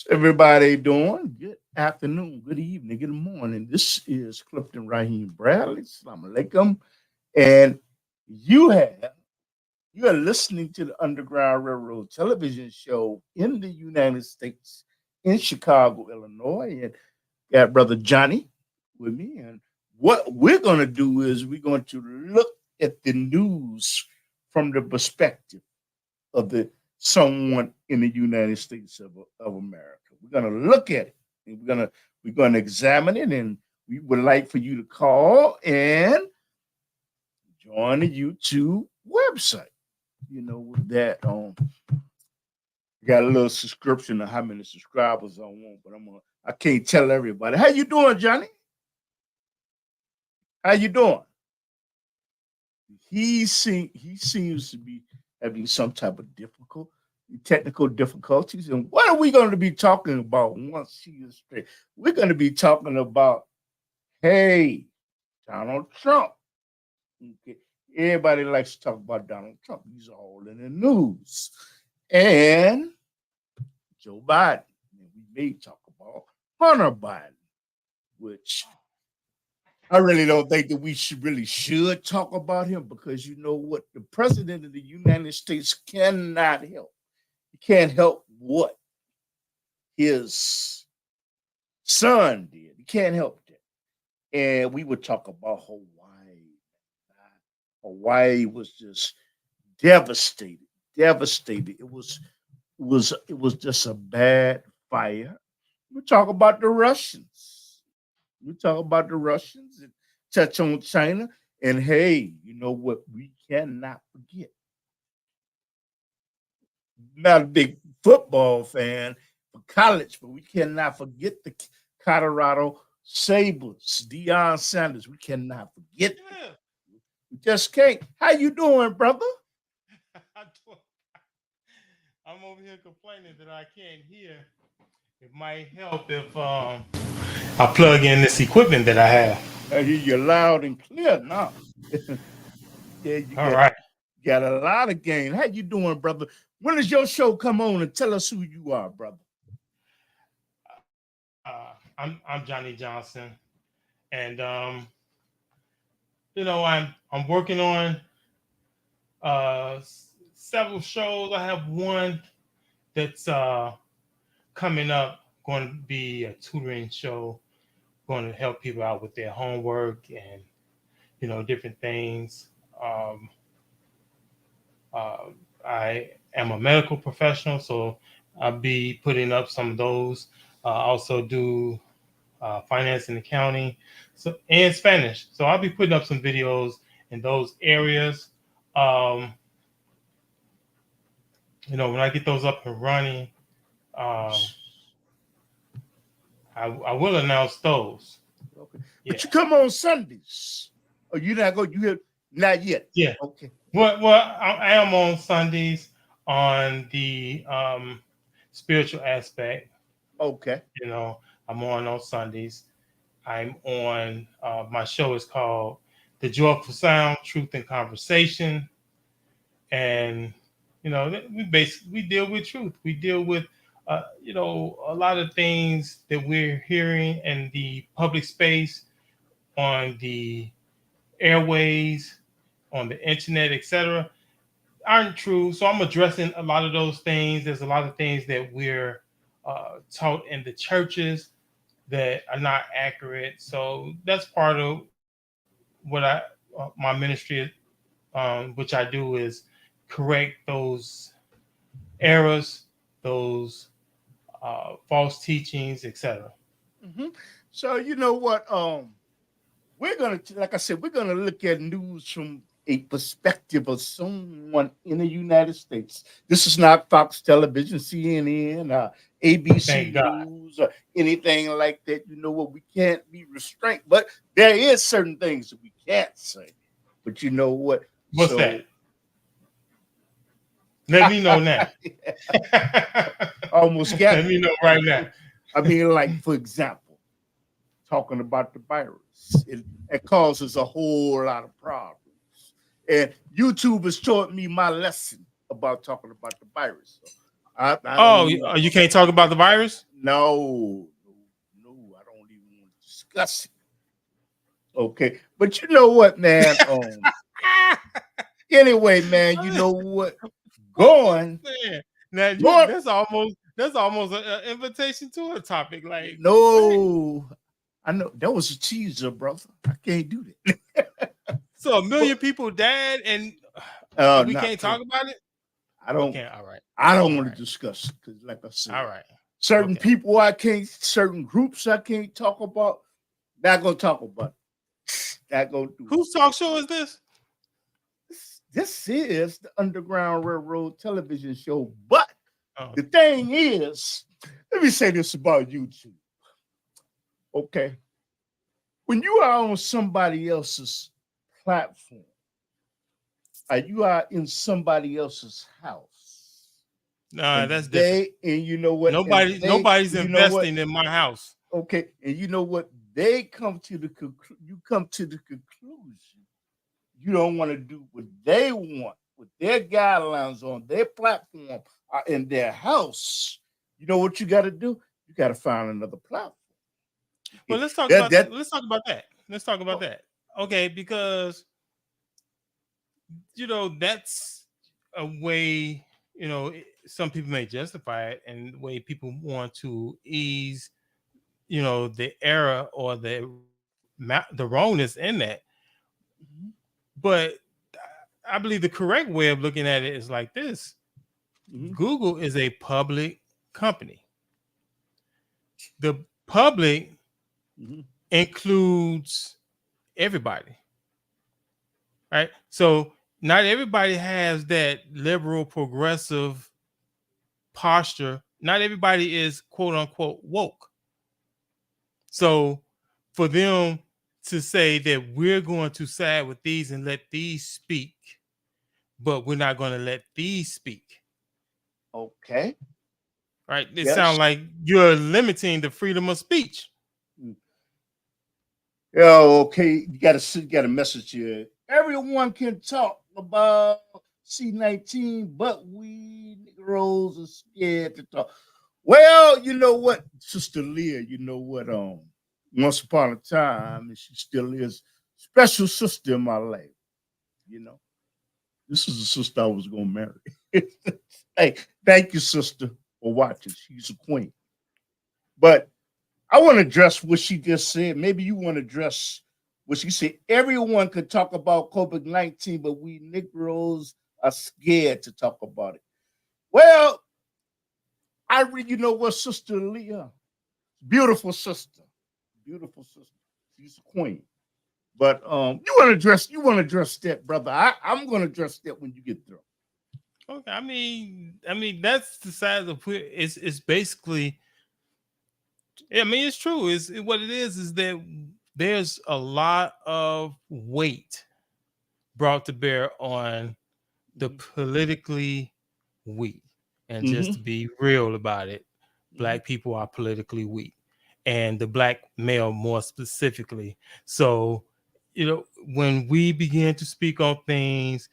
Everybody doing? Good afternoon, good evening, good morning. This is Clifton Raheem Bradley. Assalamu alaikum. And you have you are listening to the Underground Railroad television show in the United States, in Chicago, Illinois. And got brother Johnny with me. And what we're gonna do is we're going to look at the news from the perspective of the someone in the United States of America. We're gonna look at it and we're gonna examine it, and we would like for you to call and join the YouTube website. You know that got a little subscription of how many subscribers I want, but I can't tell everybody. How you doing, Johnny? How you doing? He seems to be having some type of technical difficulties. And what are we going to be talking about once she is straight? We're going to be talking about, hey, Donald Trump. Okay. Everybody likes to talk about Donald Trump. He's all in the news. And Joe Biden. And we may talk about Hunter Biden, which I really don't think that we should talk about him, because you know what? The president of the United States cannot help. He can't help what his son did. He can't help that. And we would talk about Hawaii. Hawaii was just devastated. Devastated. It was just a bad fire. We talk about the Russians. We talk about the Russians and touch on China. And hey, you know what? We cannot forget. Not a big football fan for college, but we cannot forget the Colorado Sabres, Deion Sanders. We cannot forget. Yeah. We just can't. How you doing, brother? I'm over here complaining that I can't hear. It might help if I plug in this equipment that I have. I hear you loud and clear now. Yeah, All right. got a lot of gain. How you doing, brother? When does your show come on, and tell us who you are, brother? I'm Johnny Johnson, and I'm working on several shows. I have one that's coming up, going to be a tutoring show, going to help people out with their homework and different things. I am a medical professional, so I'll be putting up some of those. Also do finance and accounting, and Spanish. So I'll be putting up some videos in those areas. When I get those up and running, I will announce those. Okay. Yeah. But you come on Sundays. Oh, you're not going. You have not yet. Yeah. Okay. Well, I am on Sundays on the spiritual aspect. Okay. I'm on Sundays. I'm on. My show is called The Joyful Sound, Truth and Conversation, and we deal with truth. We deal with a lot of things that we're hearing in the public space, on the airways, on the internet, etc., aren't true. So I'm addressing a lot of those things. There's a lot of things that we're taught in the churches that are not accurate. So that's part of what my ministry, which I do, is correct those errors, those false teachings, etc. Mm-hmm. So you know what? We're gonna, like I said, we're gonna look at news from a perspective of someone in the United States. This is not Fox Television, CNN, ABC News, or anything like that. You know what? We can't be restrained, but there is certain things that we can't say. But you know what? What's that? Let me know now. Almost got Let me know right now. I mean, like, for example, talking about the virus, it causes a whole lot of problems. And YouTube has taught me my lesson about talking about the virus. So you can't talk about the virus? No, no, I don't even want to discuss it. Okay, but you know what, man? Anyway, man, you know what? Going, Man, now you going. that's almost an invitation to a topic. Like what? No, I know that was a teaser, brother. I can't do that. So a But million people died, and we not can't true. talk about it. I don't. Okay, all right, I don't all want to right, discuss it because, like I all said, right. certain Okay. people I can't, certain groups I can't talk about. Not gonna talk about it. Not gonna do Whose talk show is this? it. This is the Underground Railroad television show. But Oh, the thing is, let me say this about YouTube. Okay, when you are on somebody else's platform, or you are in somebody else's house, nah, and that's different. and you know what, and Nobody's you know what, investing in my house. okay, and you know what, they come to the you come to the conclusion you don't want to do what they want with their guidelines on their platform or in their house. You know what you got to do? You got to find another platform. Well, let's talk That about that let's talk about that. Let's talk about oh, that. Okay, because that's a way. Some people may justify it, and the way people want to ease, the error or the wrongness in that. mhm, But I believe the correct way of looking at it is like this: mhm, Google is a public company. The public mhm. includes everybody, right? So not everybody has that liberal progressive posture. Not everybody is quote unquote woke. So for them to say that we're going to side with these and let these speak, but we're not going to let these speak, Okay. right? It Yes. sounds like you're limiting the freedom of speech. Mm. Yeah, okay. You got a message here. Everyone can talk about C-19, but we Negroes are scared to talk. Well, you know what, Sister Leah, you know what, once upon a time, and she still is special sister in my life, you know. This is a sister I was gonna marry. Hey, thank you, sister, for watching. She's a queen. But I want to address what she just said. Maybe you want to address what she said. Everyone could talk about COVID-19, but we Negroes are scared to talk about it. Well, you know what, Sister Leah, beautiful sister, beautiful sister. She's a queen. But you want to address that, brother. I'm going to address that when you get through. Okay, I mean that's the size of it's basically. I mean, it's true. What it is that there's a lot of weight brought to bear on the politically weak. And just Mm-hmm. to be real about it, Mm-hmm. black people are politically weak, and the black male more specifically. So, when we begin to speak on things,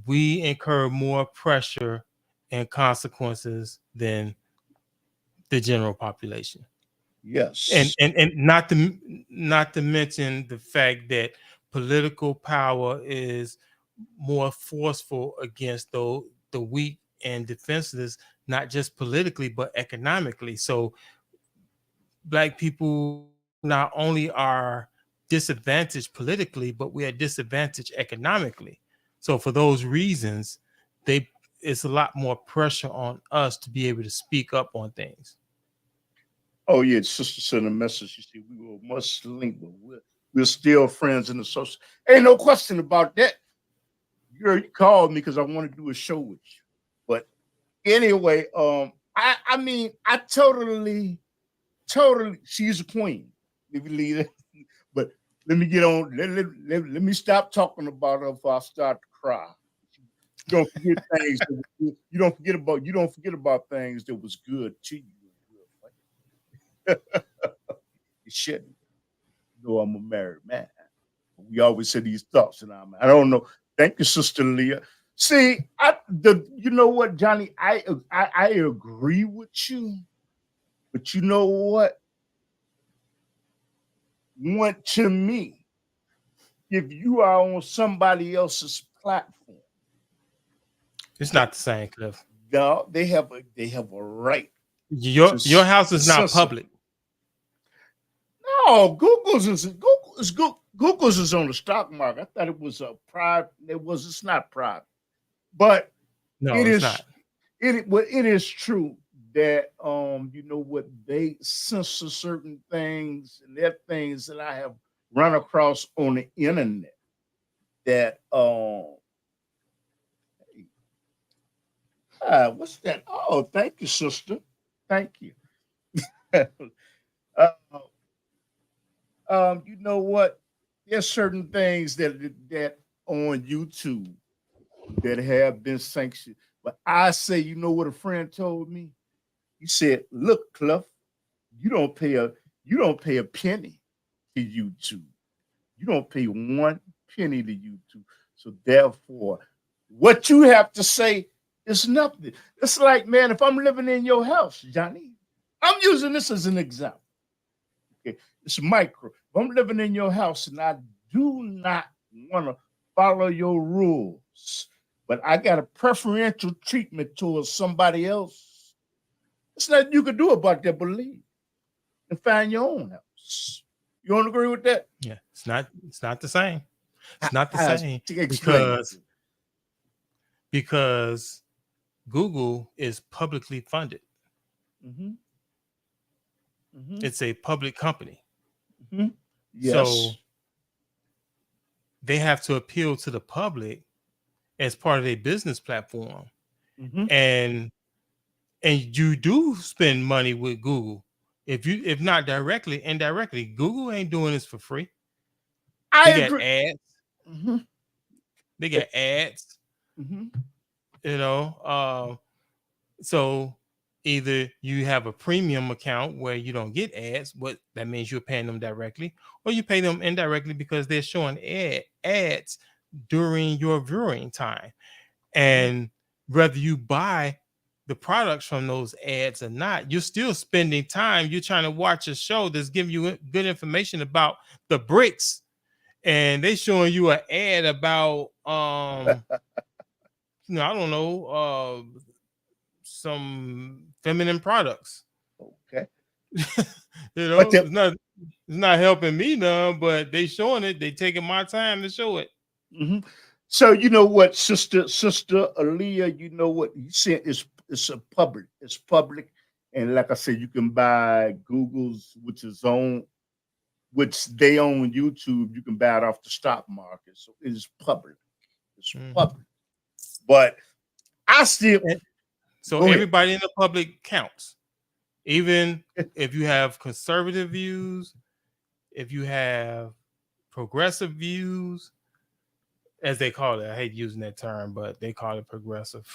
we incur more pressure and consequences than the general population. and Yes. and and not to mention the fact that political power is more forceful against the weak and defenseless, not just politically but economically. So black people not only are disadvantaged politically, but we are disadvantaged economically. So for those reasons, they it's a lot more pressure on us to be able to speak up on things. Oh yeah, sister sent a message. You see, we were much linked, but we're still friends in the social. Ain't no question about that. You called me because I want to do a show with you. But anyway, I mean, I totally, she's a queen. If you leave it, but let me get on. Let me stop talking about her before I start to cry. You don't forget things. You don't forget about things that was good to you. You shouldn't. You know I'm a married man. We always say these thoughts, and I don't know. Thank you, Sister Leah. See, you know what, Johnny, I agree with you, But you know what? Want to me, if you are on somebody else's platform, It's not the same, Cliff. dog, they have a right Your house to is not censor. public. No, Google's is on the stock market. I thought it was a private. It's not private, but No, it it's is not. it is true that you know what, they censor certain things, and there are things that I have run across on the internet that what's that? Oh, thank you, sister. Thank you. uh, you know what? There's certain things that on YouTube that have been sanctioned. But I say, you know what a friend told me? He said, "Look, Cluff, you don't pay a you don't pay a penny to YouTube. You don't pay one penny to YouTube. So therefore, what you have to say is nothing. It's like, man, if I'm living in your house, Johnny, I'm using this as an example. Okay, it's micro. If I'm living in your house and I do not want to follow your rules, but I got a preferential treatment towards somebody else, it's nothing you can do about that. Believe and find your own house. You don't agree with that? Yeah, it's not the same. It's not the same Explain it. because because Google is publicly funded. Mm-hmm, mm-hmm, It's a public company. mm-hmm. So Yes. they have to appeal to the public as part of their business platform. Mm-hmm. And you do spend money with Google. If not directly, indirectly, Google ain't doing this for free. I They got agree. ads. Mm-hmm. They got ads, Mm-hmm. you know. So either you have a premium account where you don't get ads, but that means you're paying them directly, or you pay them indirectly because they're showing ads during your viewing time. Mm-hmm. And whether you buy the products from those ads or not, you're still spending time. You're trying to watch a show that's giving you good information about the bricks, and they showing you an ad about I don't know, some feminine products. Okay. But It's not helping me none, but they showing it. They taking my time to show it. mhm. So you know what, sister Aaliyah, you know what you said, it's a public, it's public, and like I said, you can buy Google's, which they own YouTube. You can buy it off the stock market, so it is public. It's Mhm. public. But I still And so go ahead. everybody in the public counts, even if you have conservative views, if you have progressive views, as they call it. I hate using that term, but they call it progressive,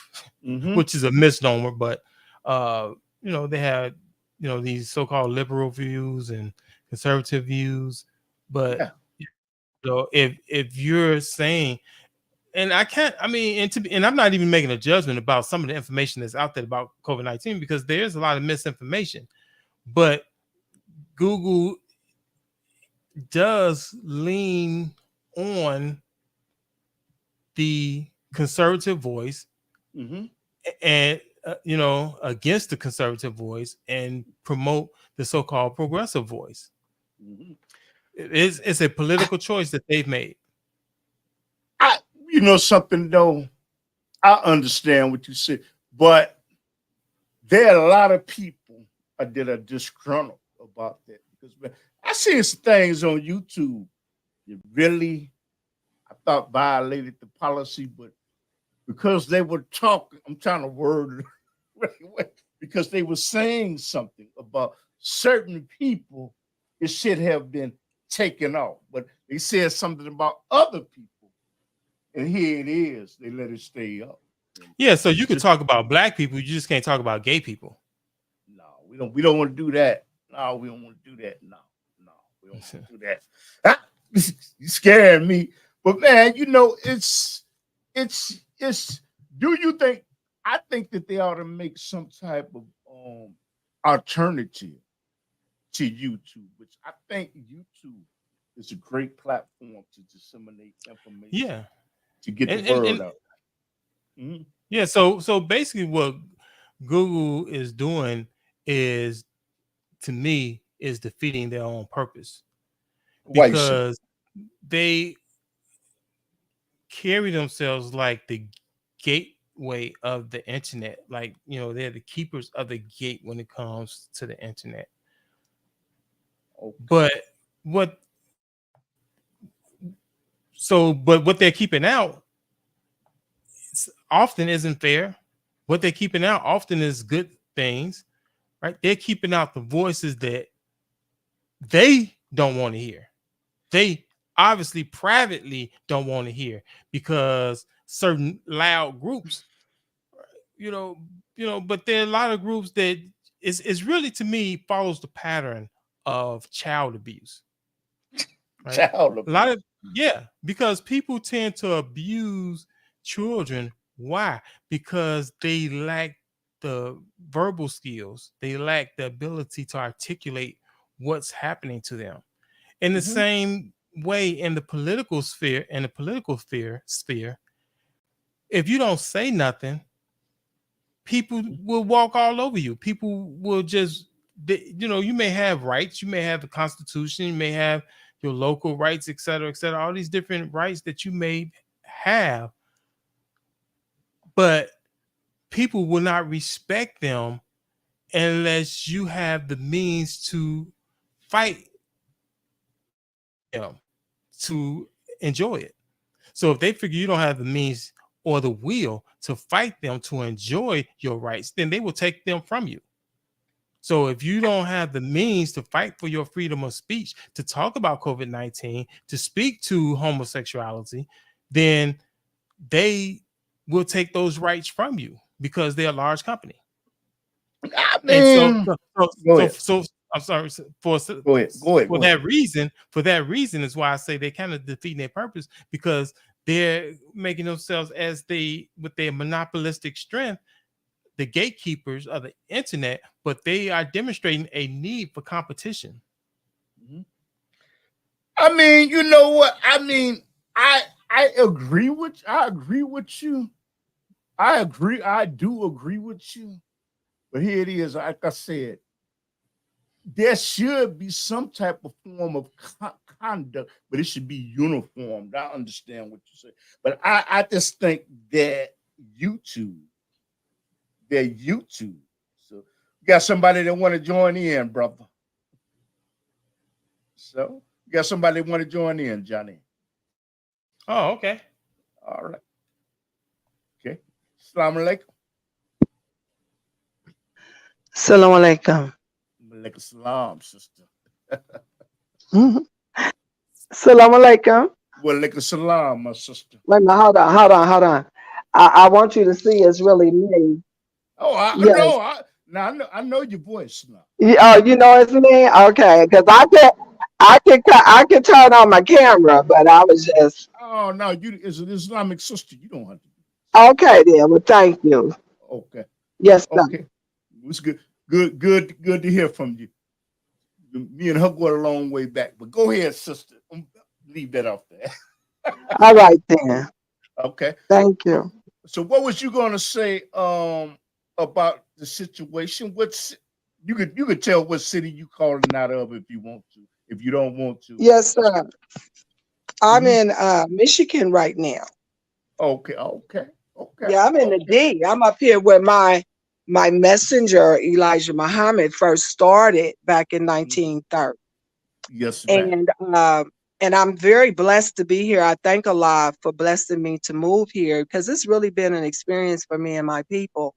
Mm-hmm. which is a misnomer. But they had these so-called liberal views and conservative views. But Yeah. if you're saying, and I can't, I mean, and I'm not even making a judgment about some of the information that's out there about COVID-19 because there's a lot of misinformation. But Google does lean on the conservative voice Mm-hmm. and against the conservative voice and promote the so-called progressive voice. Mm-hmm. It's a political choice that they've made. I you know something though, I understand what you said, but there are a lot of people that are disgruntled about that because, man, I seen some things on YouTube that really I thought violated the policy, but because they were talking, I'm trying to word it really well, because they were saying something about certain people, it should have been taken off, but they said something about other people, and here it is. They let it stay up. And Yeah, so you it's could just talk about black people, you just can't talk about gay people. no, we don't want to do that. No, we don't want to do that. No, no, we don't want to do that. Ah, you scaring me. But man, you know, it's do you think I think that they ought to make some type of alternative to YouTube, which I think YouTube is a great platform to disseminate information, Yeah. to get the And word out. Mhm. yeah, so basically what Google is doing is, to me, is defeating their own purpose, Why you say? because they carry themselves like the gateway of the internet. Like, they're the keepers of the gate when it comes to the internet. Okay. But what but what they're keeping out often isn't fair. What they're keeping out often is good things, right? They're keeping out the voices that they don't want to hear. They obviously privately don't want to hear, because certain loud groups, you know, but there are a lot of groups that is really, to me, follows the pattern of child abuse, right? Child A lot abuse. of, yeah, because people tend to abuse children. Why? Because they lack the verbal skills. They lack the ability to articulate what's happening to them. In the Hmm. same way, in the political sphere, sphere, if you don't say nothing, people will walk all over you. People will just, you may have rights, you may have the Constitution, you may have your local rights, et cetera, all these different rights that you may have, but people will not respect them unless you have the means to fight them to enjoy it. So if they figure you don't have the means or the will to fight them to enjoy your rights, then they will take them from you. So if you don't have the means to fight for your freedom of speech, to talk about COVID-19, to speak to homosexuality, then they will take those rights from you, because they're a large company. I And so, mean, so, so, go so, ahead. so I'm sorry, Go ahead. Go ahead. for Go ahead. that reason is why I say they're kind of defeating their purpose, because they're making themselves, as they, with their monopolistic strength, the gatekeepers of the internet, but they are demonstrating a need for competition. Mhm. I mean, you know what? I mean, I agree with you. I agree. I do agree with you. But here it is. Like I said, there should be some type of form of conduct, but it should be uniformed. I understand what you say, but I just think that YouTube, YouTube. So you got somebody that want to join in, brother. So you got somebody that want to join in, Johnny. Oh, okay. All right. Okay. Assalamu alaikum. Salam alaikum. Alaikum salam, sister. Mhm. Salam alaikum. Well, alaikum salam, my sister. Wait a minute, hold on. I want you to see it's really me. Oh, I Yes. know. I know your voice now. Oh, you know it's me? Okay, because I can turn on my camera, but I was just Oh no, you is an Islamic sister. You don't have to do okay then. Well, thank you. that. Okay. Yes, sir. Okay. It was good. Good to hear from you. Me and her go a long way back. But go ahead, sister. Leave that off there. All right then. Okay. Thank you. So what was you gonna say about the situation? What's you could tell what city you calling out of if you want to. If you don't want to. Yes, sir. I'm Hmm. in Michigan right now. Okay, okay, okay, Yeah, I'm in the okay. D. I'm up here where my messenger Elijah Muhammad first started back in Mhm. 1930. Yes, ma'am. And and I'm very blessed to be here. I thank Allah for blessing me to move here because it's really been an experience for me and my people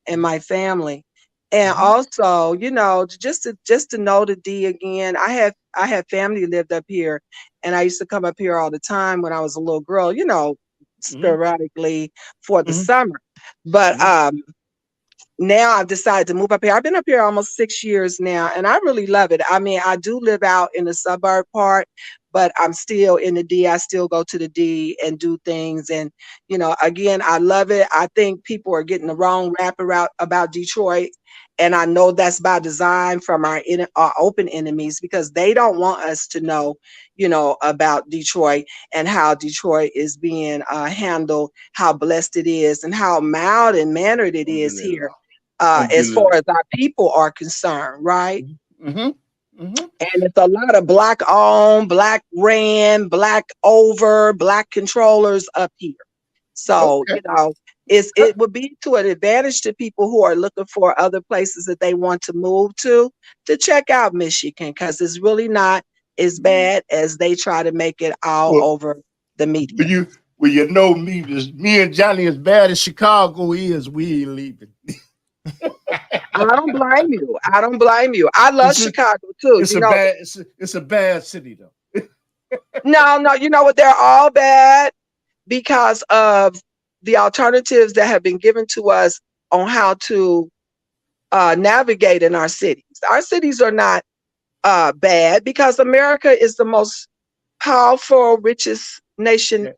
and my family. And Hmm. also, just to know the D again. I had family lived up here, and I used to come up here all the time when I was a little girl. Hmm. Sporadically for the Hmm. summer. But Hmm. now I've decided to move up here. I've been up here almost 6 years now, and I really love it. I mean, I do live out in the suburb part, but I'm still in the D. I still go to the D and do things. And, again, I love it. I think people are getting the wrong rap about Detroit. And I know that's by design from our open enemies, because they don't want us to know, about Detroit and how Detroit is being handled, how blessed it is, and how mild and mannered it is here, Alhamdulillah. as far Alhamdulillah. as our people are concerned, right? Mm-hmm. Mm-hmm. And it's a lot of black owned, black ran, black over, black controllers up here. So, Okay. it would be to an advantage to people who are looking for other places that they want to move to check out Michigan, because it's really not as bad as they try to make it all Well, over the media. you know me, me and Johnny, as bad as Chicago is, we ain't leaving. I don't blame you. I don't blame you. I love It's a, Chicago too. it's a bad city though. No, you know what? They're all bad because of the alternatives that have been given to us on how to navigate in our cities. Our cities are not bad, because America is the most powerful, richest nation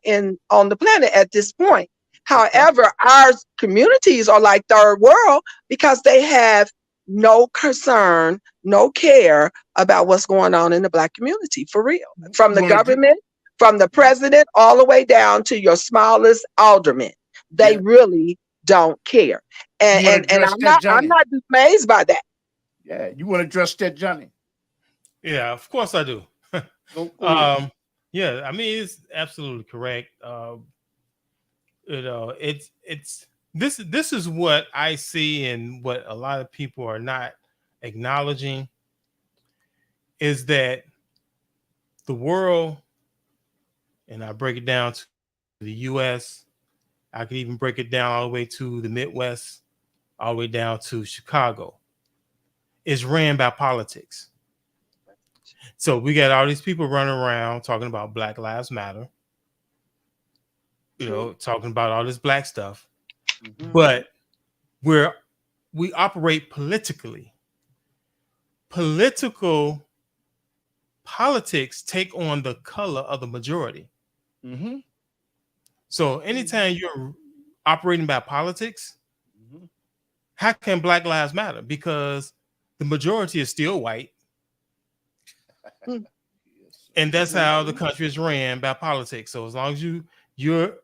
on the planet at this point. Okay. However, our communities are like third world because they have no concern, no care about what's going on in the Black community, for real. From You the want to government, from the president, all the way down to your smallest alderman. They yeah? really don't care. You want to And address that, I'm Johnny? not dismayed by that. Yeah. You want to address that, Johnny? Yeah, of course I do. Go ahead. Yeah, I mean it's absolutely correct. It's this is what I see, and what a lot of people are not acknowledging is that the world, and I break it down to the U.S. I could even break it down all the way to the Midwest, all the way down to Chicago, is ran by politics. So we got all these people running around talking about Black Lives Matter, talking about all this black stuff, but we operate politically. Politics take on the color of the majority. Mm-hmm. So anytime you're operating by politics, Mm-hmm. how can Black Lives matter? Because the majority is still white. And that's how the country is ran, by politics. So as long as you're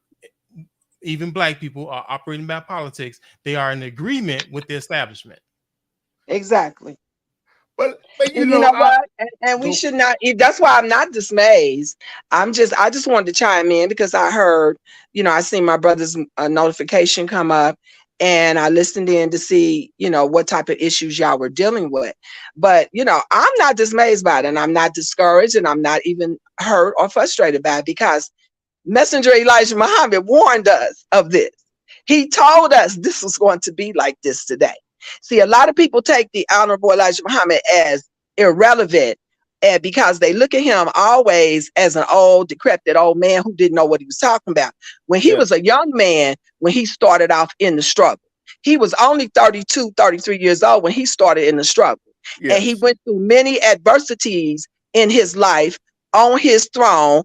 even black people are operating by politics, they are in agreement with the establishment. Exactly. But And you know what? And we should not. That's why I'm not dismayed. I just wanted to chime in because I heard, I seen my brother's notification come up, and I listened in to see, what type of issues y'all were dealing with. But I'm not dismayed by it, and I'm not discouraged, and I'm not even hurt or frustrated by it, because Messenger Elijah Muhammad warned us of this. He told us this was going to be like this today. See, a lot of people take the Honorable Elijah Muhammad as irrelevant, because they look at him always as an old, decrepit old man who didn't know what he was talking about. When he was a young man, when he started off in the struggle, he was only 32, 33 years old when he started in the struggle. Yes. And he went through many adversities in his life, on his throne,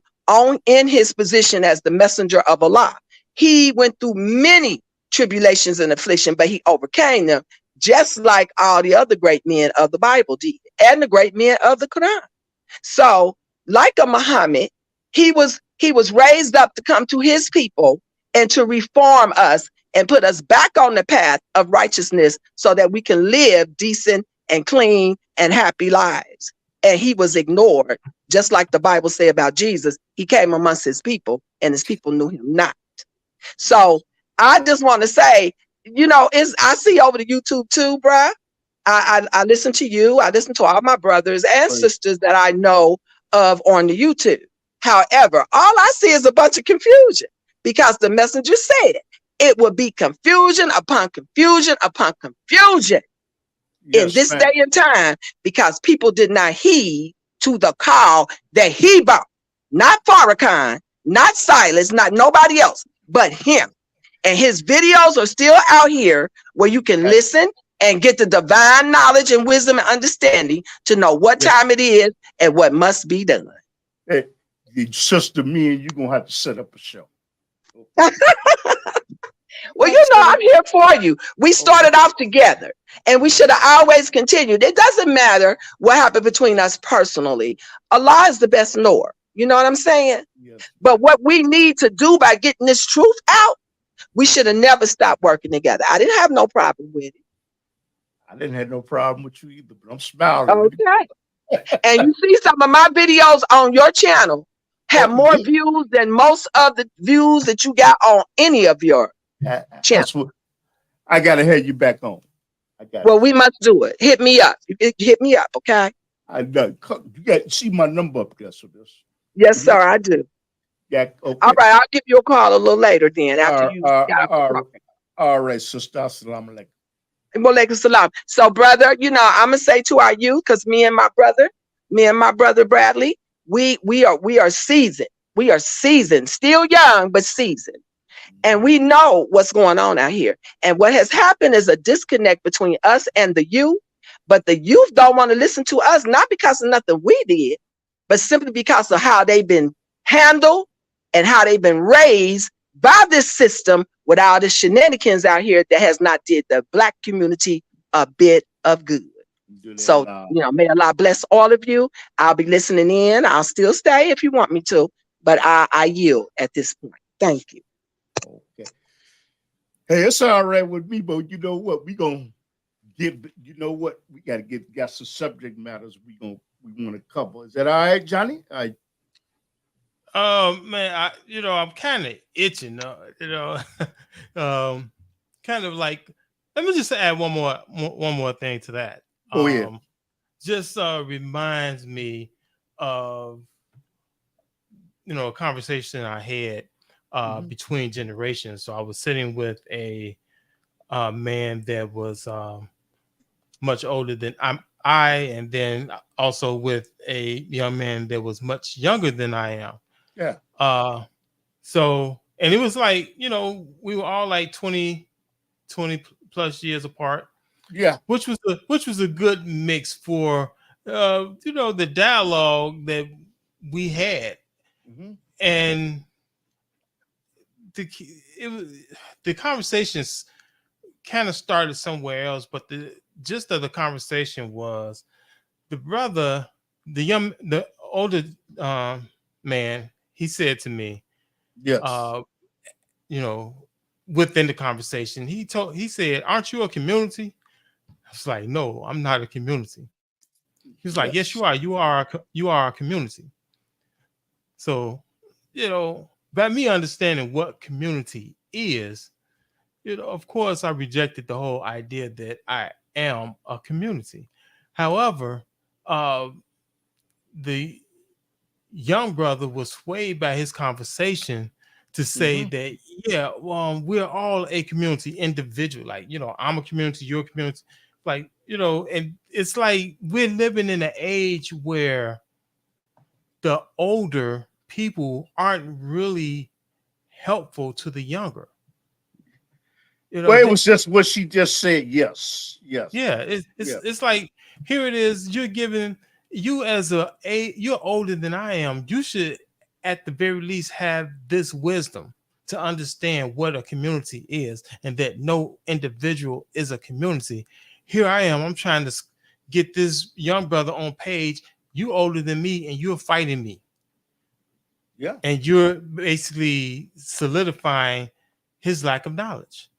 in his position as the messenger of Allah. He went through many tribulations and affliction, but he overcame them, just like all the other great men of the Bible did, and the great men of the Quran. So, like a Muhammad, he was raised up to come to his people and to reform us and put us back on the path of righteousness so that we can live decent and clean and happy lives. And he was ignored, just like the Bible say about Jesus. He came amongst his people, and his people knew him not. So I just want to say, I see over the YouTube too, bruh. I listen to you. I listen to all my brothers and sisters that I know of on the YouTube. However, all I see is a bunch of confusion, because the messenger said it would be confusion upon confusion upon confusion in this day and time, because people did not heed to the call that he brought. Not Farrakhan, not Silas, not nobody else, but him. And his videos are still out here where you can listen and get the divine knowledge and wisdom and understanding to know what time it is and what must be done. Hey, sister, me and you gonna have to set up a show. Well, I'm here for you. We Okay. started off together and we should have always continued. It doesn't matter what happened between us personally. Allah is the best knower. You know what I'm saying? Yes. But what we need to do by getting this truth out, we should have never stopped working together. I didn't have no problem with it. I didn't have no problem with you either, but I'm smiling. Okay. And you see some of my videos on your channel have more Yeah. views than most of the views that you got on any of your channels. That's what I gotta have you back on. Well, we must do it. Hit me up. Hit me up, okay? I know. You got see my number up there, so this. Yes, sir, I do. Yeah. Okay. All right, I'll give you a call a little later then after you got off the program. All right, sister. Assalamu alaikum. Walaikum salam. So, brother, I'm gonna say to our youth, because me and my brother Bradley, we are seasoned. We are seasoned, still young, but seasoned. And we know what's going on out here. And what has happened is a disconnect between us and the youth. But the youth don't want to listen to us, not because of nothing we did, but simply because of how they've been handled and how they've been raised by this system with all the shenanigans out here that has not did the Black community a bit of good. So, may Allah bless all of you. I'll be listening in. I'll still stay if you want me to, but I yield at this point. Thank you. Okay. Hey, it's all right with me, but you know what? We gonna give. You know what? We got some subject matters we want to cover. Is that all right, Johnny? All right. Man, I'm kind of itching, kind of like. Let me just add one more thing to that. Oh yeah. Just reminds me of a conversation I had between generations. So I was sitting with a man that was much older than I, and then also with a young man that was much younger than I am. Yeah. So, and it was like, we were all like 20 plus years apart. Yeah. Which was a good mix for, the dialogue that we had. And the conversations kind of started somewhere else, but the gist of the conversation was the brother, the older man, he said to me, yes, within the conversation, he said, "Aren't you a community?" I was like, "No, I'm not a community." He was like, "Yes, you are. You are a community." So, by me understanding what community is, of course, I rejected the whole idea that I am a community. However, the young brother was swayed by his conversation to say that, we're all a community individual. Like, I'm a community, you're a community. Like, and it's like we're living in an age where the older people aren't really helpful to the younger. Well, it was just what she just said. Yes. Yeah, it's like, here it is. You're giving, you as you're older than I am. You should, at the very least, have this wisdom to understand what a community is, and that no individual is a community. Here I am. I'm trying to get this young brother on page. You older than me, and you're fighting me. Yeah, and you're basically solidifying his lack of knowledge.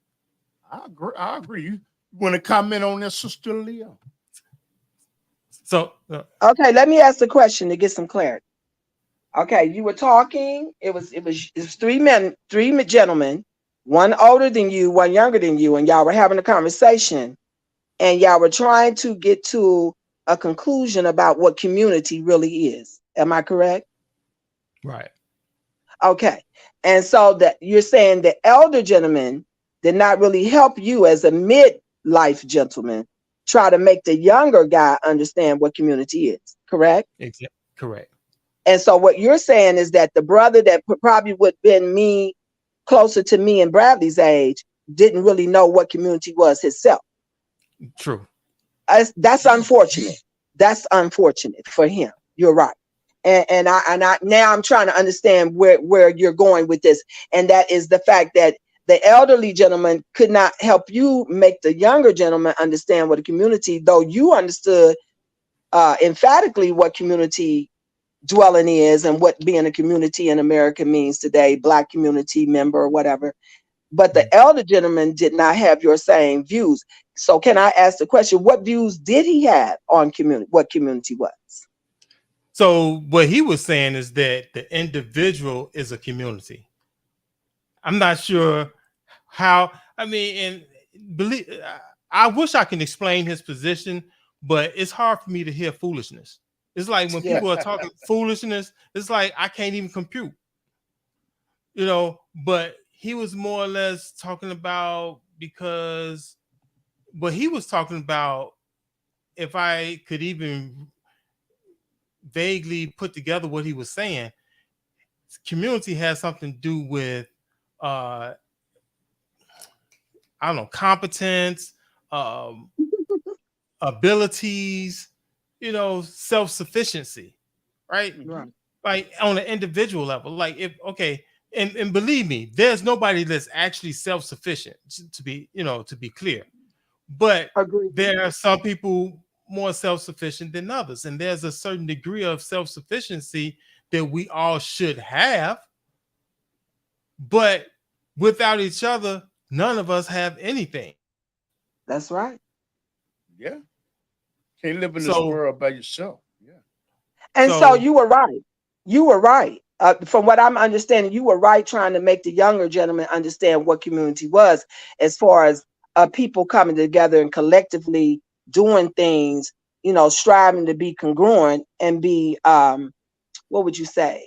I agree. You want to comment on this, Sister Leah? So, okay, let me ask the question to get some clarity. Okay, you were talking. It was three gentlemen, one older than you, one younger than you, and y'all were having a conversation, and y'all were trying to get to a conclusion about what community really is. Am I correct? Right. Okay, and so that you're saying the elder gentleman did not really help you as a midlife gentleman try to make the younger guy understand what community is. Correct? Exactly. Correct. And so what you're saying is that the brother that probably would have been closer to me and Bradley's age didn't really know what community was himself. True. That's unfortunate. That's unfortunate for him. You're right. And I now I'm trying to understand where you're going with this, and that is the fact that the elderly gentleman could not help you make the younger gentleman understand what a community, though you understood emphatically what community dwelling is and what being a community in America means today, Black community member or whatever. But the elder gentleman did not have your same views. So can I ask the question, what views did he have on community, what community was? So what he was saying is that the individual is a community. I'm not sure how. I mean, and believe. I wish I can explain his position, but it's hard for me to hear foolishness. It's like when people are talking foolishness, it's like I can't even compute. You know, but he was more or less talking about, because what he was talking about, if I could even vaguely put together what he was saying, community has something to do with I don't know, competence, abilities, self-sufficiency, right? Right. Like on an individual level. Like if and believe me, there's nobody that's actually self-sufficient, to be clear. But Agreed. there are some people more self-sufficient than others, and there's a certain degree of self-sufficiency that we all should have. But without each other, none of us have anything. That's right. Yeah. Can't live in this So, world by yourself. Yeah. And so you were right. You were right. From what I'm understanding, you were right trying to make the younger gentleman understand what community was, as far as people coming together and collectively doing things, striving to be congruent and be, what would you say,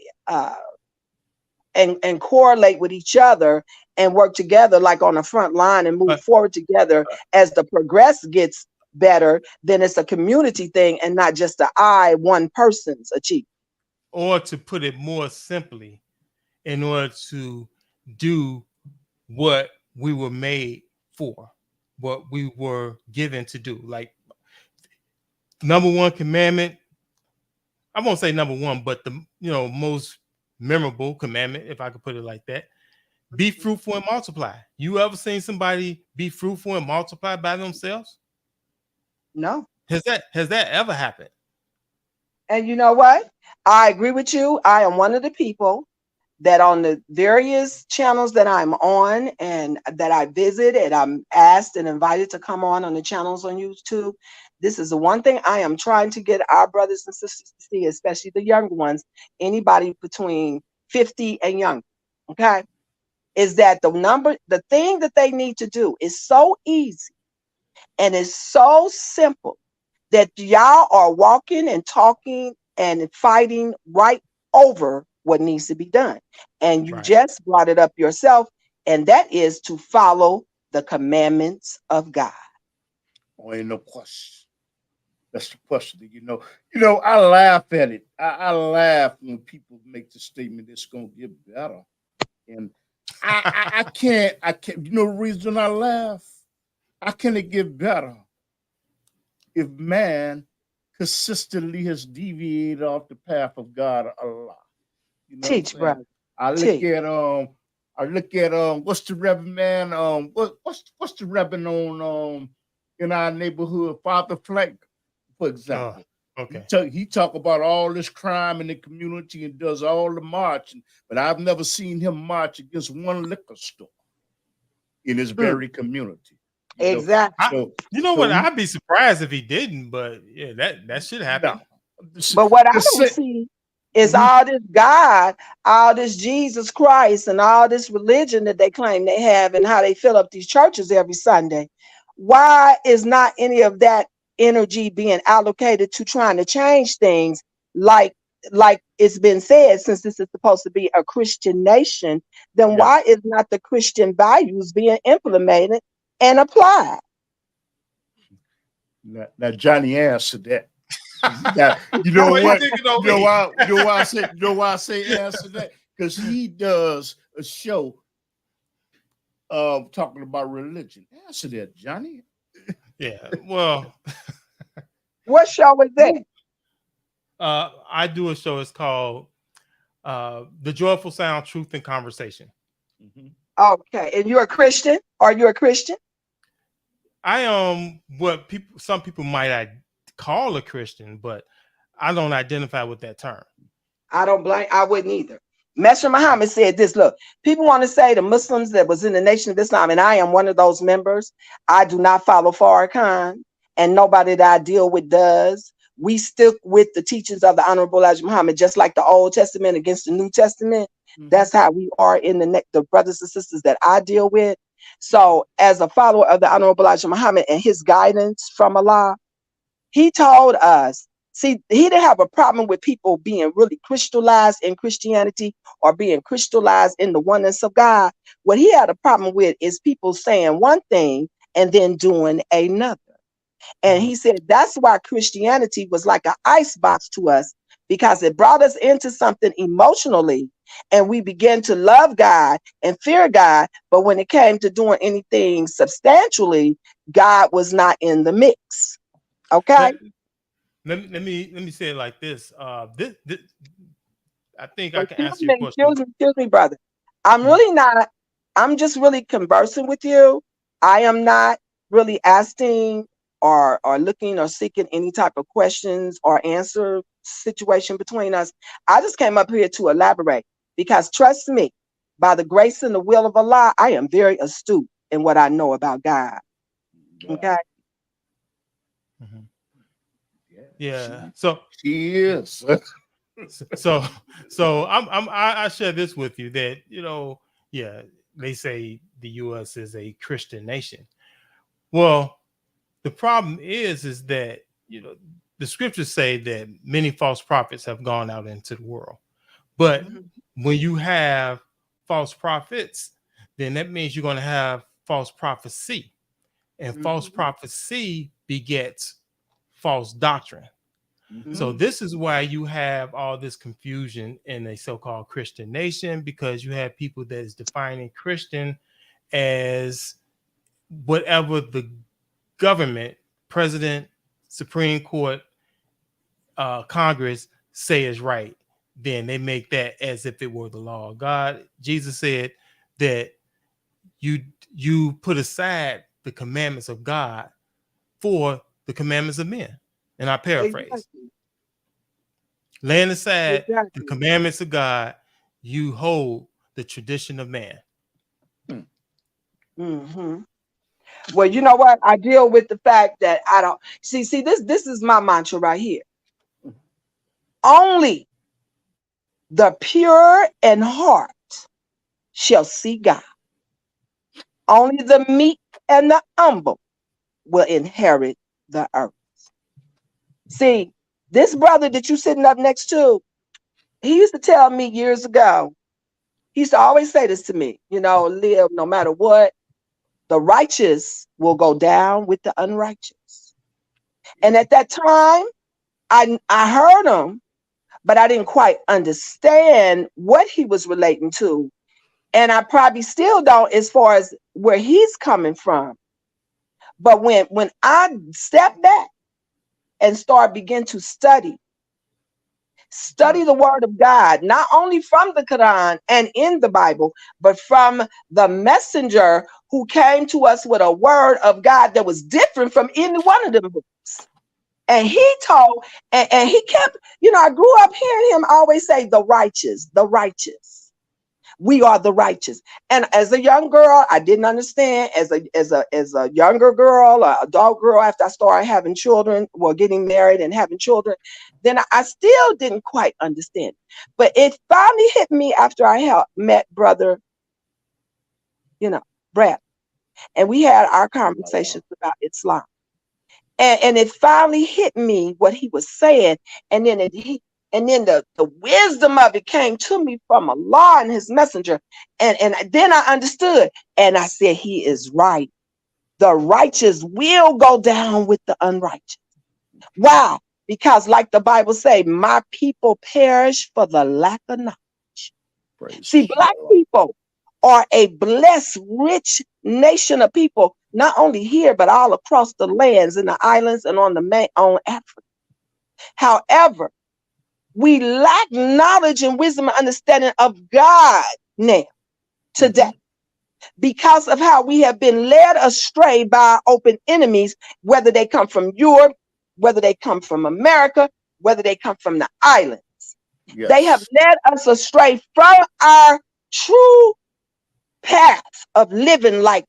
and correlate with each other and work together like on the front line and move forward together as the progress gets better. Then it's a community thing and not just one person's achievement. or to put it more simply, in order to do what we were made for, what we were given to do. Like number one commandment, I won't say number one, but the most memorable commandment, if I could put it like that, be fruitful and multiply. You ever seen somebody be fruitful and multiply by themselves? No. Has that ever happened? And you know what? I agree with you. I am one of the people that on the various channels that I'm on and that I visit, and I'm asked and invited to come on the channels on YouTube. This is the one thing I am trying to get our brothers and sisters to see, especially the younger ones, anybody between 50 and younger. Okay. Is that the thing that they need to do is so easy and it's so simple that y'all are walking and talking and fighting right over what needs to be done. And you just brought it up yourself, and that is to follow the commandments of God. Oh, ain't no question. That's the question. I laugh at it. I laugh when people make the statement it's gonna get better. And I can't, the reason I laugh? How can it get better if man consistently has deviated off the path of God a lot? Teach, brother. I look at what's the Reverend man? What's the Reverend on in our neighborhood, Father Flank, for example. Okay. He talk about all this crime in the community and does all the marching, but I've never seen him march against one liquor store in his very community. Exactly. What? I'd be surprised if he didn't, but yeah, that should happen. No. But what I don't see is all this God, all this Jesus Christ, and all this religion that they claim they have, and how they fill up these churches every Sunday. Why is not any of that energy being allocated to trying to change things, like it's been said, since this is supposed to be a Christian nation? Then why is not the Christian values being implemented and applied? Now Johnny answered that. Now, you know what? You know why I say answer that? Because he does a show talking about religion. Answer that, Johnny. Yeah. Well, what show is that? I do a show. It's called The Joyful Sound, Truth and Conversation. Mhm. Okay. And you're a Christian? Are you a Christian? I am what some people might call a Christian, but I don't identify with that term. I don't blame, I wouldn't either. Messer Muhammad said this. Look, people want to say the Muslims that was in the Nation of Islam, and I am one of those members. I do not follow Farrakhan, and nobody that I deal with does. We stick with the teachings of the Honorable Elijah Muhammad, just like the Old Testament against the New Testament. That's how we are in the brothers and sisters that I deal with. So, as a follower of the Honorable Elijah Muhammad and his guidance from Allah, he told us, see, he didn't have a problem with people being really crystallized in Christianity or being crystallized in the oneness of God. What he had a problem with is people saying one thing and then doing another. And he said that's why Christianity was like an icebox to us, because it brought us into something emotionally and we began to love God and fear God. But when it came to doing anything substantially, God was not in the mix. Okay. Let me say it like this. This I think I Well, can answer your question. excuse me, brother. I'm Mhm. really not, I'm just really conversing with you. I am not really asking or looking or seeking any type of questions or answer situation between us. I just came up here to elaborate because trust me, by the grace and the will of Allah, I am very astute in what I know about God. Yeah. Okay. Mhm. Yeah. Yeah. She is. So so I share this with you that yeah, they say the U.S. is a Christian nation. Well, the problem is that the scriptures say that many false prophets have gone out into the world. But Mhm, when you have false prophets, then that means you're going to have false prophecy, and false mhm, prophecy begets false doctrine. So mhm, this is why you have all this confusion in a so-called Christian nation, because you have people that is defining Christian as whatever the government, president, Supreme Court, Congress say is right. Then they make that as if it were the law of God. Jesus said that you you put aside the commandments of God for the commandments of men. And I paraphrase. exactly. Laying aside the Exactly. commandments of God, you hold the tradition of man. Hmm. Hmm. Well, you know what? I deal with the fact that I don't see this is my mantra right here. Only the pure in heart shall see God. Only the meek and the humble will inherit the earth. See, this brother that you sitting up next to, he used to tell me years ago, he used to always say this to me, live no matter what, the righteous will go down with the unrighteous. And at that time, I heard him, but I didn't quite understand what he was relating to. And I probably still don't as far as where he's coming from. But when I step back and start begin to study the word of God, not only from the Quran and in the Bible, but from the messenger who came to us with a word of God that was different from any one of them books. And he told, and he kept, I grew up hearing him always say, the righteous, the righteous. We are the righteous. And as a young girl, I didn't understand. As a younger girl, an adult girl, after I started having children, well, getting married and having children, then I still didn't quite understand. But it finally hit me after I met brother, Brad, and we had our conversations about Islam. And it finally hit me what he was saying. And then the wisdom of it came to me from Allah and his messenger. And then I understood. And I said, he is right. The righteous will go down with the unrighteous. Why? Because like the Bible say, my people perish for the lack of knowledge. See, Praise black people are a blessed, rich nation of people, not only here, but all across the lands and the islands and on Africa. However, We lack knowledge and wisdom and understanding of God now, today, because of how we have been led astray by our open enemies, whether they come from Europe, whether they come from America, whether they come from the islands. Yes. They have led us astray from our true path of living like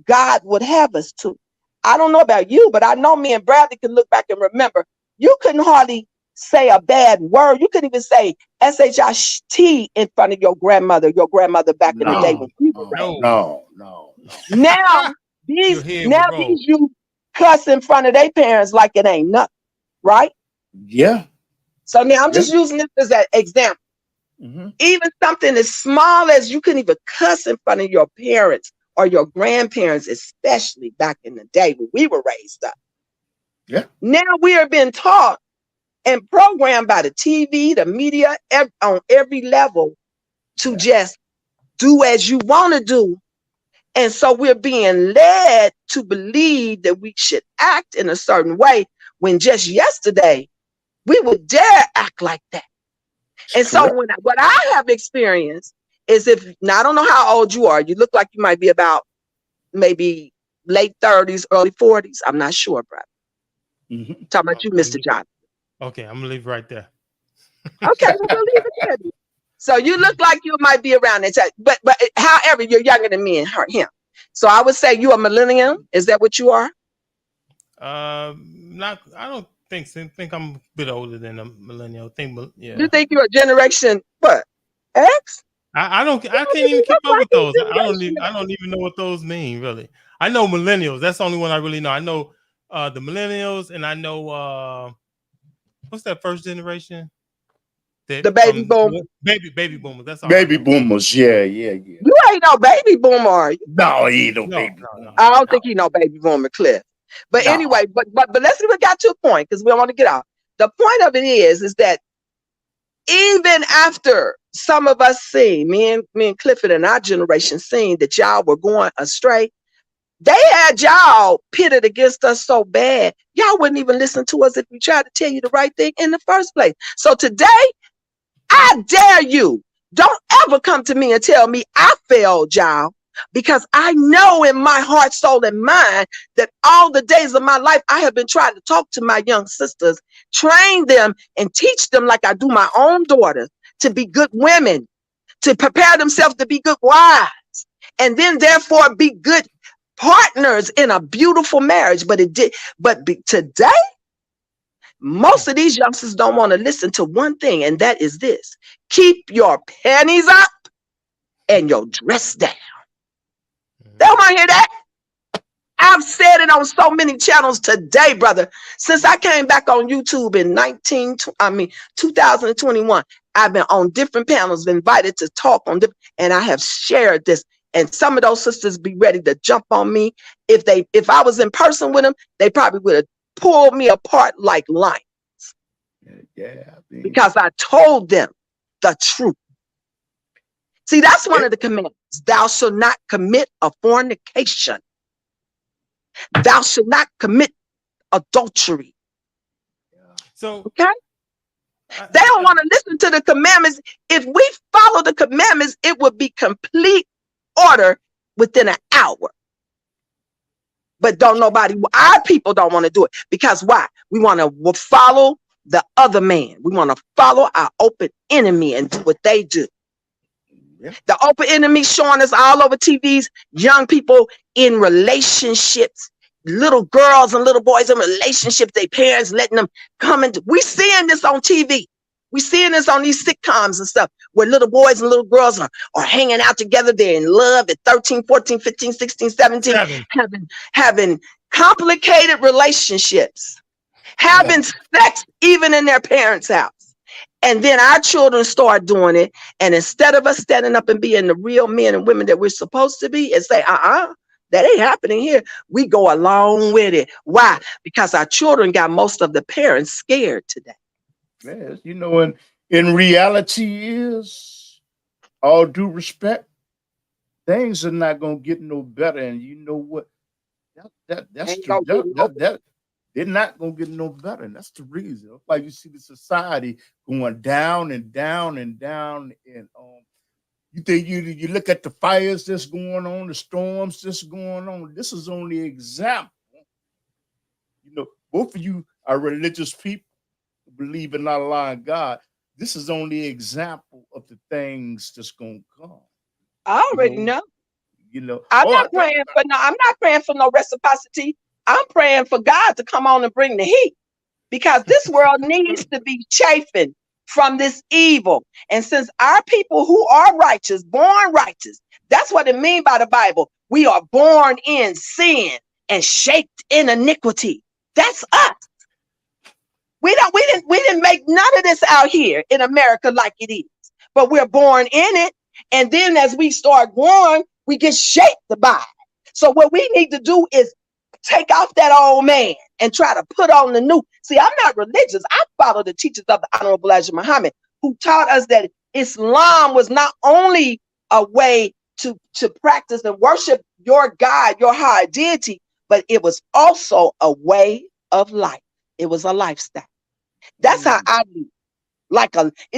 God would have us to. I don't know about you, but I know me and Bradley can look back and remember, you couldn't hardly say a bad word. You couldn't even say SHIT in front of your grandmother back in the day when we were raised. No. Now these youth cuss in front of their parents like it ain't nothing, right? Yeah. So now I'm just using this as an example. Even something as small as you couldn't even cuss in front of your parents or your grandparents, especially back in the day when we were raised up. Yeah. Now we are being taught and programmed by the TV, the media, on every level to just do as you want to do. And so we're being led to believe that we should act in a certain way when just yesterday we would dare act like that. And so what I have experienced is now I don't know how old you are. You look like you might be about maybe late 30s, early 40s. I'm not sure, brother. Talking about you, Mr. Johnson. Okay, I'm gonna leave right there. Okay, we'll leave it there. So you look like you might be around that, but however, you're younger than me and him. So I would say you're a millennium. Is that what you are? Not. I don't think so. I think I'm a bit older than a millennial. You think you're a generation what? X? I can't even keep up with those. I don't even know what those mean, really. I know millennials. That's the only one I really know. I know the millennials, and I know what's that first generation? The baby boomers. Baby boomers. That's all. Baby boomers. Yeah. You ain't no baby boomer, are you? No, he ain't no baby. No. I don't think he no baby boomer, Cliff. But anyway, but let's see, we got to a point because we don't want to get out. The point of it is that even after some of us seen, me and Clifford and our generation seen that y'all were going astray, they had y'all pitted against us so bad, y'all wouldn't even listen to us if we tried to tell you the right thing in the first place. So today, I dare you, don't ever come to me and tell me I failed y'all, because I know in my heart, soul, and mind that all the days of my life, I have been trying to talk to my young sisters, train them and teach them like I do my own daughters to be good women, to prepare themselves to be good wives, and then therefore be good partners in a beautiful marriage. But today, most of these youngsters don't want to listen to one thing, and that is this: keep your panties up and your dress down. They don't want to hear that. I've said it on so many channels today, brother. Since I came back on YouTube in 2021, I've been on different panels, been invited to talk on different, and I have shared this. And some of those sisters be ready to jump on me. If I was in person with them, they probably would have pulled me apart like lions. Because I told them the truth. See, that's one of the commandments. Thou shalt not commit a fornication. Thou shalt not commit adultery. So, okay? They don't want to listen to the commandments. If we follow the commandments, it would be complete order within an hour. But our people don't want to do it. Because why? We want to follow the other man. We want to follow our open enemy and do what they do. The open enemy showing us all over TVs, young people in relationships, little girls and little boys in relationships, their parents letting them come into. We seeing this on TV. We seeing this on these sitcoms and stuff where little boys and little girls are hanging out together. They're in love at 13, 14, 15, 16, 17, having complicated relationships, having sex even in their parents' house. And then our children start doing it. And instead of us standing up and being the real men and women that we're supposed to be and say, that ain't happening here, we go along with it. Why? Because our children got most of the parents scared today. Yes, in reality is, all due respect, things are not going to get no better. And you know what? That's true. they're not gonna get no better. And that's the reason. Like you see the society going down and down and down. And you think you look at the fires that's going on, the storms that's going on. This is only an example. You know, both of you are religious people who believe in Allah and God. This is only an example of the things that's gonna come. I You already know, know. you know. I'm Oh, not praying for no. I'm not praying for no reciprocity. I'm praying for God to come on and bring the heat, because this world needs to be chafing from this evil. And since our people who are righteous, born righteous, that's what it means by the Bible. We are born in sin and shaped in iniquity. That's us. We didn't make none of this out here in America like it is, but we're born in it. And then as we start growing, we get shaped by it. So what we need to do is take off that old man and try to put on the new. See, I'm not religious. I follow the teachings of the Honorable Elijah Muhammad, who taught us that Islam was not only a way to practice and worship your God, your higher deity, but it was also a way of life. It was a lifestyle. That's how I live.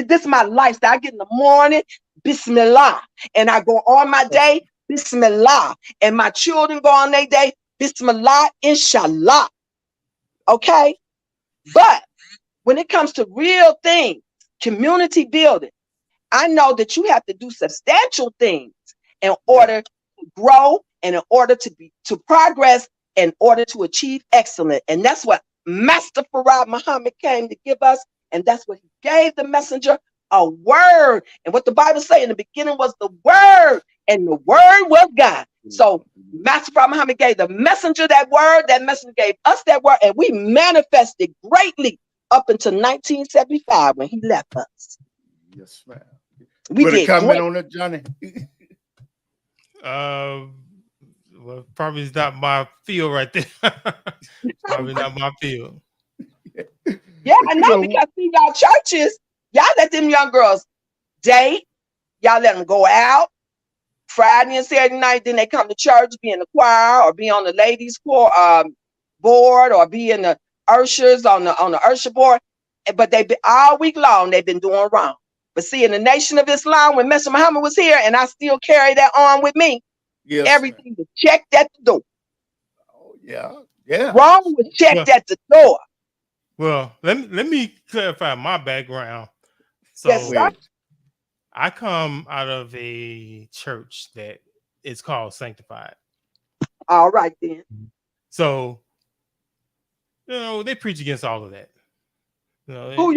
This is my lifestyle. I get in the morning, Bismillah, and I go on my day, Bismillah, and my children go on their day, Bismillah, Inshallah. Okay, but when it comes to real things, community building, I know that you have to do substantial things in order to grow and in order to progress, in order to achieve excellence, and that's what Master Farad Muhammad came to give us. And that's what he gave the messenger, a word. And what the Bible says in the beginning was the word, and the word was God. So Master Prophet Muhammad gave the messenger that word, that messenger gave us that word, and we manifested greatly up until 1975 when he left us. Yes, ma'am. We did comment great. on it, Johnny. Well, probably is not my field right there. Probably not my field. Yeah, I know, because see, y'all churches, y'all let them young girls date, y'all let them go out Friday and Saturday night, then they come to church, be in the choir or be on the ladies' board, or be in the ushers on the usher board. But they been all week long, they've been doing wrong. But see, in the Nation of Islam, when Mr. Muhammad was here, and I still carry that on with me, yes, everything was checked at the door. Oh, yeah. Wrong was checked at the door. Well, let me clarify my background. So Yes, sir. I come out of a church that is called Sanctified. All right then. So, they preach against all of that. Who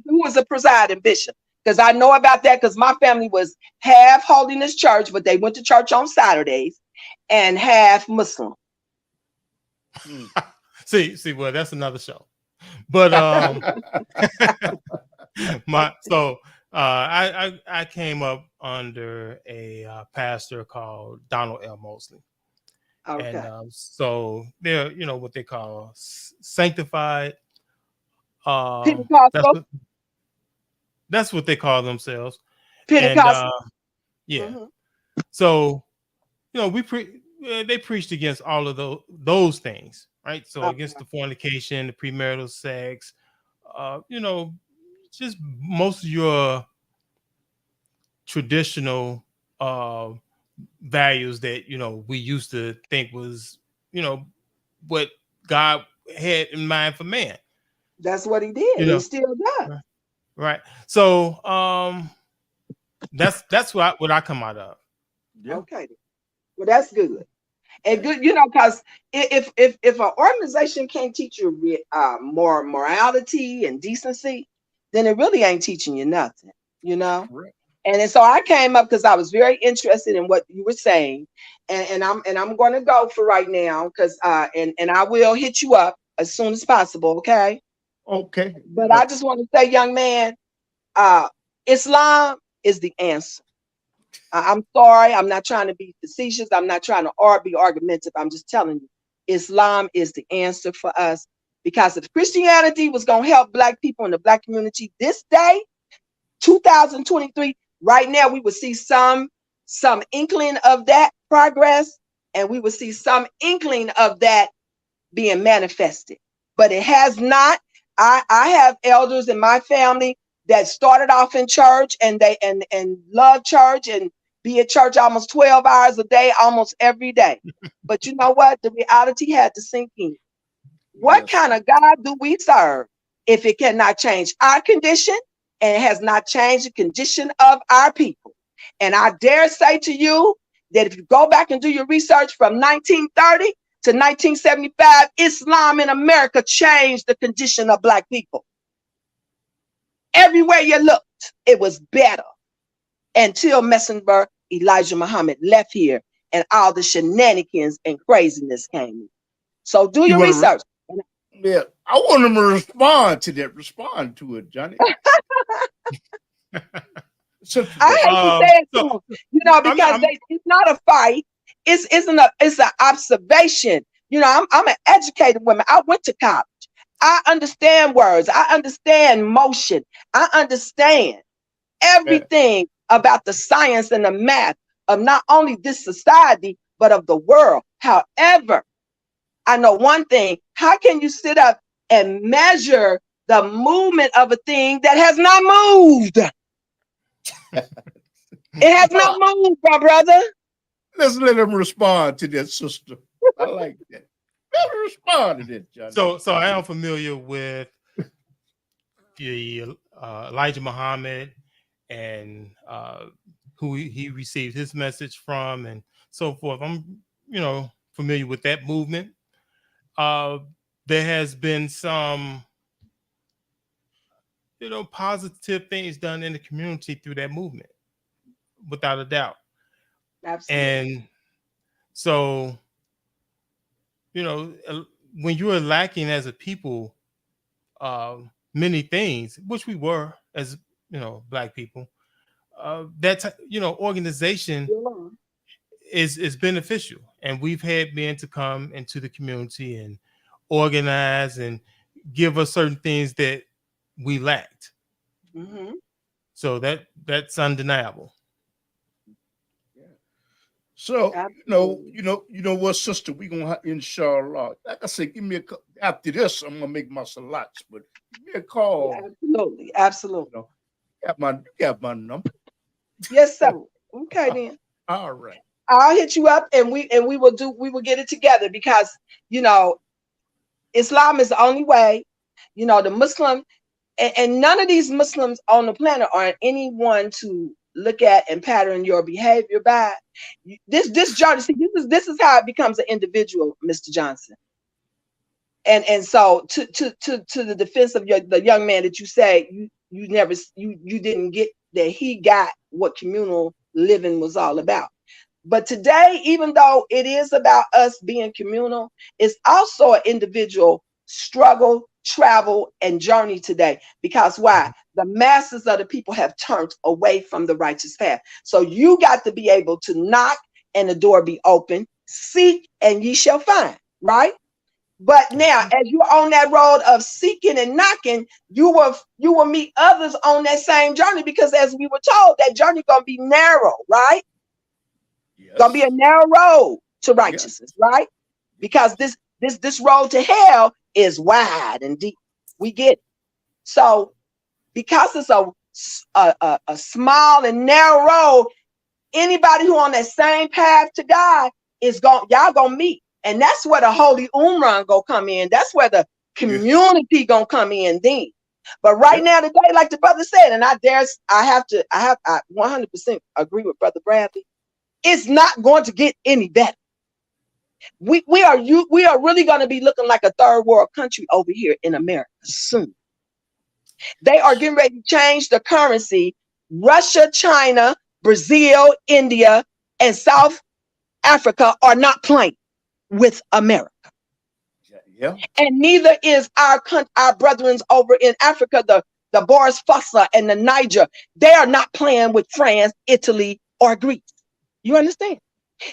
was the presiding bishop? Because I know about that, because my family was half Holiness Church, but they went to church on Saturdays, and half Muslim. See, well, that's another show. But I came up under a pastor called Donald L. Mosley. Okay. And so they're, what they call sanctified. That's what they call themselves. Pentecostal. Yeah. Mm-hmm. So, they preached against all of those things, right? So against the fornication, the premarital sex, just most of your traditional values that we used to think was what God had in mind for man. That's what he did. He still does. Right. So that's what I come out of. Yeah. Okay. Well, that's good. And good, because if an organization can't teach you more morality and decency, then it really ain't teaching you nothing, Right. And so I came up because I was very interested in what you were saying, and I'm going to go for right now, because and I will hit you up as soon as possible. Okay. Okay. But I just want to say, young man, Islam is the answer. I'm sorry. I'm not trying to be facetious. I'm not trying to be argumentative. I'm just telling you, Islam is the answer for us. Because if Christianity was going to help Black people in the Black community this day, 2023, right now, we would see some inkling of that progress, and we would see some inkling of that being manifested. but it has not. I have elders in my family that started off in church and they and love church and be at church almost 12 hours a day, almost every day. But you know what? The reality had to sink in. What Yes. kind of God do we serve if it cannot change our condition and it has not changed the condition of our people? And I dare say to you that if you go back and do your research from 1930 to 1975, Islam in America changed the condition of Black people. Everywhere you looked, it was better until Messenger Elijah Muhammad left here and all the shenanigans and craziness came in. So do You your want to? research. Yeah, I want them to respond to that. Respond to it, Johnny. I hate to say it to them, because I'm it's not a fight. It's an observation. I'm an educated woman. I went to college. I understand words. I understand motion. I understand everything about the science and the math of not only this society, but of the world. However, I know one thing. How can you sit up and measure the movement of a thing that has not moved? It has not moved, my brother. Let's let them respond to that, sister. I like that. Let them respond to that, Johnny. so I am familiar with the Elijah Muhammad and who he received his message from and so forth. I'm familiar with that movement. There has been some positive things done in the community through that movement, without a doubt. Absolutely. And so, when you are lacking as a people many things, which we were as Black people, that organization is beneficial, and we've had men to come into the community and organize and give us certain things that we lacked. Mm-hmm. So that's undeniable. So Absolutely. you know what, sister, we gonna inshallah. Like I said, give me a call. After this. I'm gonna make my salats, but give me a call. Yeah, absolutely. You got my number. Yes, sir. Okay, then. All right. I'll hit you up and we will get it together because Islam is the only way. The Muslim and none of these Muslims on the planet are anyone to look at and pattern your behavior by. This journey, see, this is how it becomes an individual, Mr. Johnson. And so to the defense of the young man that you say you never you didn't get that he got what communal living was all about. But today, even though it is about us being communal, it's also an individual struggle, travel, and journey today. Because why? The masses of the people have turned away from the righteous path. So you got to be able to knock and the door be open, seek and ye shall find, right? But now, as you're on that road of seeking and knocking, you will meet others on that same journey because, as we were told, that journey gonna be narrow, right? Yes. Gonna be a narrow road to righteousness, right? Because this road to hell is wide and deep. We get it. So because it's a small and narrow road, anybody who on that same path to God y'all gonna meet. And that's where the Holy Umrah gonna come in. That's where the community gonna come in then. But right now today, like the brother said, and I 100% agree with Brother Bradley, it's not going to get any better. We are really going to be looking like a third world country over here in America soon. They are getting ready to change the currency. Russia, China, Brazil, India, and South Africa are not playing with America. Yeah. And neither is our brethren over in Africa, the Boris Fossa and the Niger. They are not playing with France, Italy, or Greece. You understand?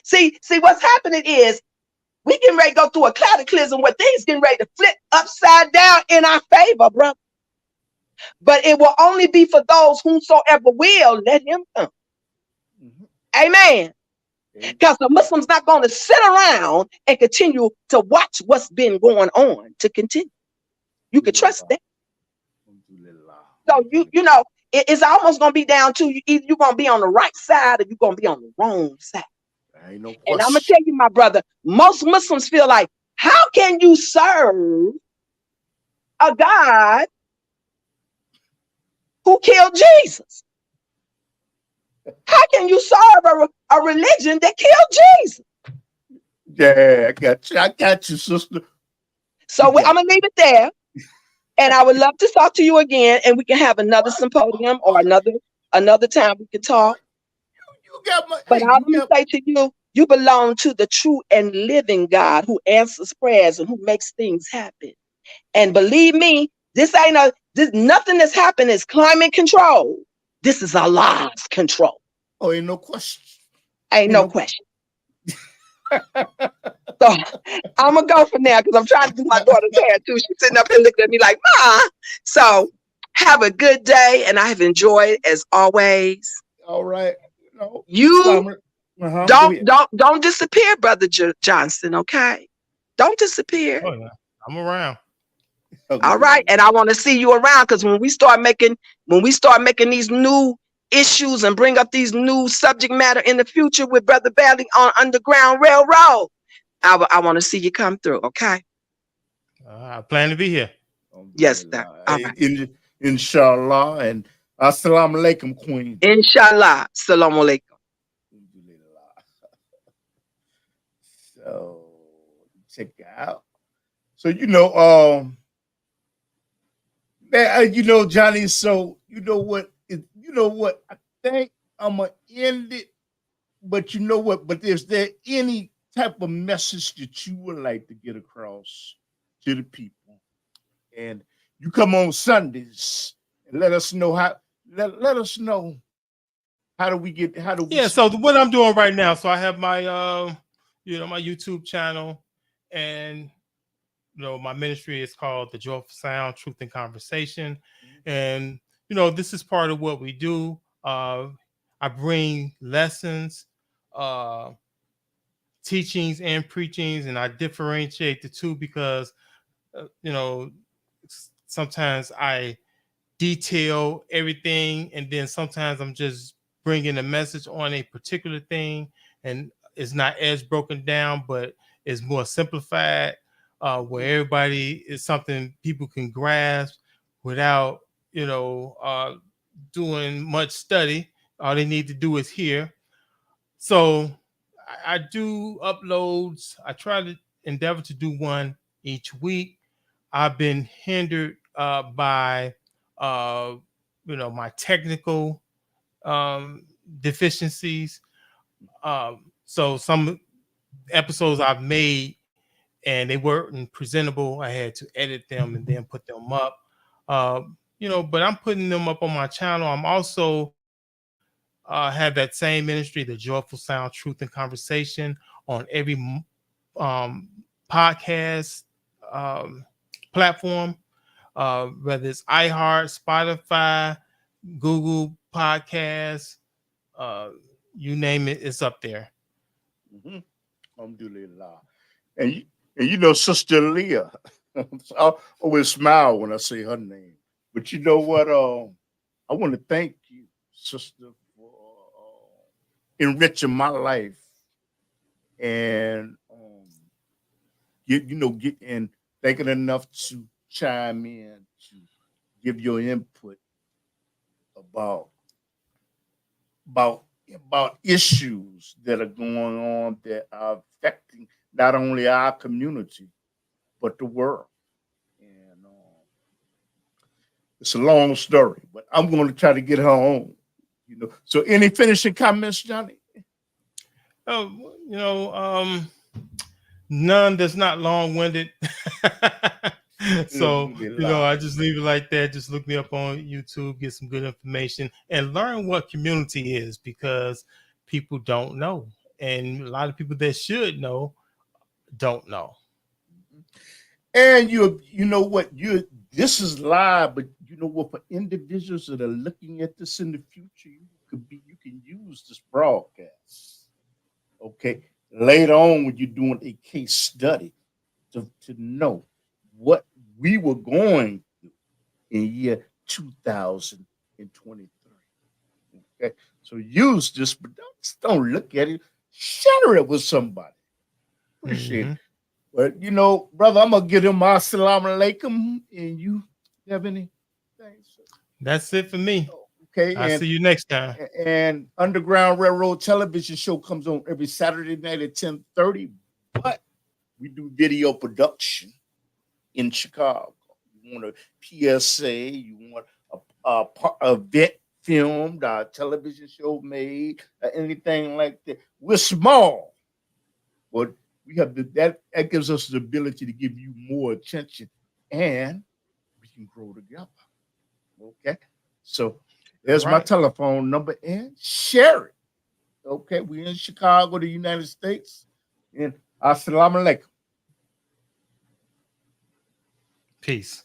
See, what's happening is we getting ready to go through a cataclysm where things getting ready to flip upside down in our favor, brother. But it will only be for those whomsoever will let him come. Mm-hmm. Amen. Because the Muslims not going to sit around and continue to watch what's been going on to continue. You could trust that. So it's almost gonna be down to you. Either you're gonna be on the right side or you're gonna be on the wrong side. Ain't no And I'm gonna question. tell you, my brother, most Muslims feel like, how can you serve a God who killed Jesus? How can you serve a religion that killed Jesus? Yeah, I got you, sister. So I'm gonna leave it there. And I would love to talk to you again, and we can have another symposium or another time we can talk. You got my. But Hey, all I'm you gonna got. say to you, you belong to the true and living God who answers prayers and who makes things happen. And believe me, this nothing that's happened is climate control. This is Allah's control. Oh, ain't no question. Ain't Ain't no no. question. So I'm gonna go from there because I'm trying to do my daughter's hair too. She's sitting up here looking at me like, Ma. So have a good day, and I have enjoyed as always. All right. No. You Go ahead. don't disappear, Brother Johnson. Okay, don't disappear. Oh yeah, I'm around. All right, and I want to see you around because when we start making these new issues and bring up these new subject matter in the future with Brother Bailey on Underground Railroad, I want to see you come through. Okay. I plan to be here. Yes, sir. All right. Inshallah and assalamu alaikum, Queen. Inshallah. Salaam alaikum. So check it out. So Johnny. So you know what? I think I'm gonna end it. But you know what? But is there any type of message that you would like to get across to the people? And you come on Sundays and let us know how. Let us know how do we get. How do we? Yeah. So what I'm doing right now. So I have my my YouTube channel, and my ministry is called The Joyful Sound, Truth and Conversation. And, this is part of what we do. I bring lessons, teachings and preachings, and I differentiate the two because, sometimes I detail everything, and then sometimes I'm just bringing a message on a particular thing, and it's not as broken down, but it's more simplified, where everybody is something people can grasp without doing much study. All they need to do is hear. So I do uploads. I try to endeavor to do one each week. I've been hindered by my technical deficiencies. So some episodes I've made and they weren't presentable. I had to edit them and then put them up. But I'm putting them up on my channel. I'm also have that same ministry, the Joyful Sound, Truth and Conversation, on every podcast platform, whether it's iHeart, Spotify, Google Podcasts, you name it, it's up there. Alhamdulillah. And Sister Leah, I always smile when I say her name. But you know what? I want to thank you, Sister, for enriching my life and getting thinking enough to chime in to give your input about issues that are going on that are affecting not only our community but the world. And it's a long story, but I'm going to try to get her on. So any finishing comments, Johnny? None that's not long-winded. So, I just leave it like that. Just look me up on YouTube, get some good information, and learn what community is, because people don't know. And a lot of people that should know don't know. And you know what? This is live, but you know what? For individuals that are looking at this in the future, you can use this broadcast. Okay. Later on, when you're doing a case study, to know what we were going in year 2023. Okay, so use this, but don't look at it. Share it with somebody. Appreciate it. But you know, brother, I'm gonna give him my assalamu alaikum, and you have any things? That's it for me. Okay, I'll see you next time. And Underground Railroad television show comes on every Saturday night at 10:30. But we do video production in Chicago. You want a PSA, you want a vet filmed, a television show made, anything like that. We're small, but we have that gives us the ability to give you more attention, and we can grow together. Okay, so there's my telephone number, and share it. Okay, we're in Chicago, the United States, and assalamu alaikum. Peace.